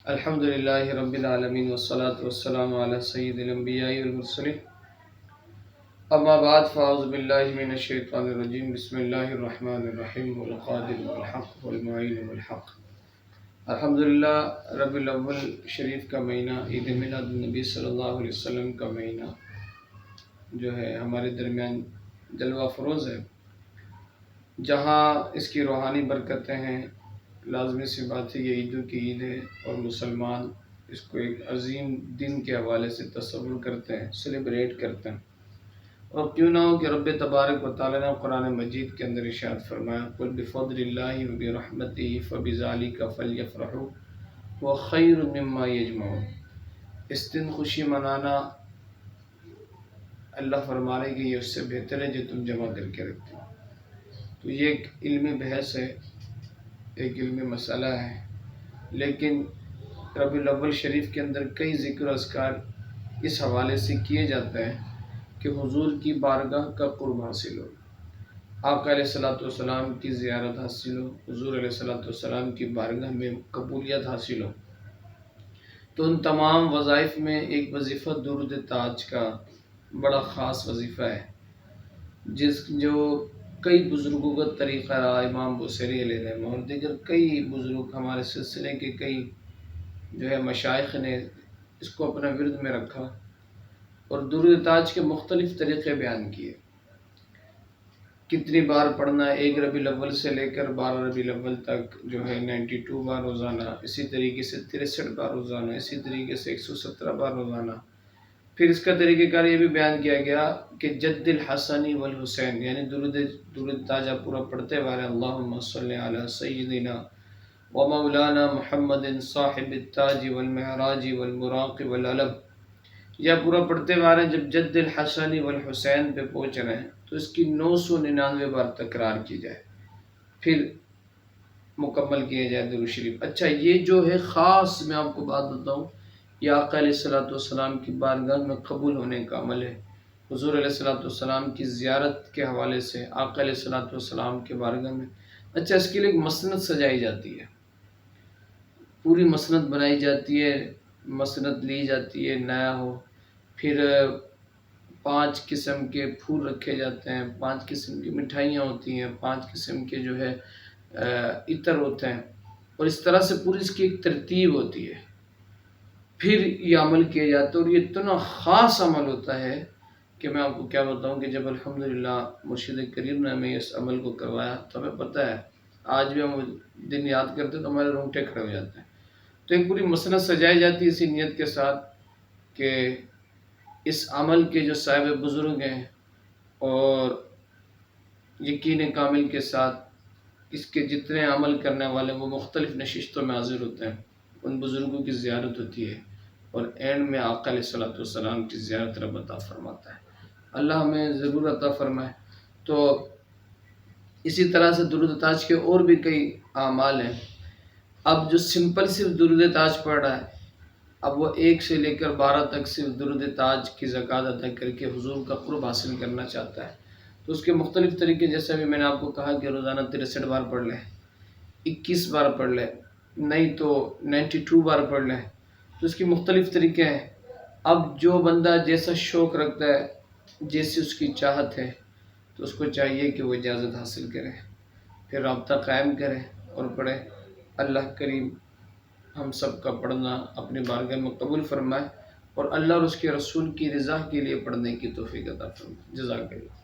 الحمد للہ رب العالمین والصلاة والسلام علی سید الانبیاء والمرسلین اما بعد فاعوذ باللہ من الشیطان الرجیم بسم اللہ الرحمن الرحیم والقادر والحق والمعین والحق۔ الحمدللہ ربیع الاول شریف کا مہینہ، عید میلاد النبی صلی اللہ علیہ وسلم کا مہینہ جو ہے ہمارے درمیان جلوہ فروز ہے، جہاں اس کی روحانی برکتیں ہیں۔ لازمی سی بات ہے، یہ عیدوں کی عید ہے اور مسلمان اس کو ایک عظیم دن کے حوالے سے تصور کرتے ہیں، سیلیبریٹ کرتے ہیں۔ اور کیوں نہ ہو کہ رب تبارک و تعالیٰ نے قرآن مجید کے اندر ارشاد فرمایا قل بفضل اللہ وبرحمتہ فبذلک فلیفرحوا هو خیر مما یجمعون۔ اس دن خوشی منانا، اللہ فرما رہے کہ یہ اس سے بہتر ہے جو تم جمع کر کے رکھتے ہو۔ تو یہ ایک علمی بحث ہے، ایک علمی مسئلہ ہے، لیکن ربیع الاول شریف کے اندر کئی ذکر و اذکار اس حوالے سے کیے جاتے ہیں کہ حضور کی بارگاہ کا قرب حاصل ہو، آقا علیہ الصلوۃ والسلام کی زیارت حاصل ہو، حضور علیہ الصلوۃ والسلام کی بارگاہ میں قبولیت حاصل ہو۔ تو ان تمام وظائف میں ایک وظیفہ درود تاج کا بڑا خاص وظیفہ ہے، جو کئی بزرگوں کا طریقہ رہا، امام بوصیری علیہ الرحمہ اور دیگر کئی بزرگ ہمارے سلسلے کے کئی جو ہے مشائخ نے اس کو اپنا ورد میں رکھا اور درود تاج کے مختلف طریقے بیان کیے۔ کتنی بار پڑھنا ہے، 1 ربیع الاول سے لے کر 12 ربیع الاول تک جو ہے 92 بار روزانہ، اسی طریقے سے 63 بار روزانہ، اسی طریقے سے 117 بار روزانہ۔ پھر اس کا طریقہ کار یہ بھی بیان کیا گیا کہ جد الحسن والحسین، یعنی درود تاج آپ پورا پڑھتے ہوئے اللہم صلی علی سیدنا و مولانا محمد صاحب التاج والمعراج والمراق والعلم، یا پورا پڑھتے ہوئے جب جد الحسن والحسین پہ پہنچ رہے ہیں تو اس کی 999 بار تکرار کی جائے، پھر مکمل کیا جائے درود شریف۔ اچھا، یہ جو ہے خاص میں آپ کو بات بتاؤں، یہ آقا علیہ الصلوۃ والسلام کی بارگاہ میں قبول ہونے کا عمل ہے۔ حضور علیہ الصلوۃ والسلام کی زیارت کے حوالے سے آقا علیہ الصلوۃ والسلام کے بارگاہ میں، اچھا، اس کے لیے ایک مسند سجائی جاتی ہے، پوری مسند بنائی جاتی ہے، مسند لی جاتی ہے نیا ہو، پھر 5 قسم کے پھول رکھے جاتے ہیں، 5 قسم کی مٹھائیاں ہوتی ہیں، 5 قسم کے جو ہے عطر ہوتے ہیں، اور اس طرح سے پوری اس کی ایک ترتیب ہوتی ہے، پھر یہ عمل کیا جاتا ہے۔ اور یہ اتنا خاص عمل ہوتا ہے کہ میں آپ کو کیا بتاؤں کہ جب الحمدللہ مرشد کریم نے ہمیں اس عمل کو کروایا تو ہمیں پتہ ہے، آج بھی ہم دن یاد کرتے تو ہمارے رونگٹے کھڑے ہو جاتے ہیں۔ تو ایک پوری مسند سجائی جاتی ہے اسی نیت کے ساتھ کہ اس عمل کے جو صاحب بزرگ ہیں اور یقین کامل کے ساتھ اس کے جتنے عمل کرنے والے وہ مختلف نشستوں میں حاضر ہوتے ہیں، ان بزرگوں کی زیارت ہوتی ہے، اور اینڈ میں آقا علیہ الصلوۃ والسلام کی زیارت رب عطا فرماتا ہے۔ اللہ ہمیں ضرور عطا فرمائے۔ تو اسی طرح سے درود تاج کے اور بھی کئی اعمال ہیں۔ اب جو سمپل صرف درود تاج پڑھ رہا ہے، اب وہ 1 سے لے کر 12 تک صرف درود تاج کی زکوٰۃ ادا کر کے حضور کا قرب حاصل کرنا چاہتا ہے تو اس کے مختلف طریقے، جیسے بھی میں نے آپ کو کہا کہ روزانہ 63 بار پڑھ لے، 21 بار پڑھ لے، نہیں تو 92 بار پڑھ لے، تو اس کی مختلف طریقے ہیں۔ اب جو بندہ جیسا شوق رکھتا ہے، جیسی اس کی چاہت ہے، تو اس کو چاہیے کہ وہ اجازت حاصل کرے، پھر رابطہ قائم کرے اور پڑھے۔ اللہ کریم ہم سب کا پڑھنا اپنی بارگاہ میں قبول فرمائے اور اللہ اور اس کے رسول کی رضا کے لیے پڑھنے کی توفیق عطا فرمائے۔ جزاک اللہ۔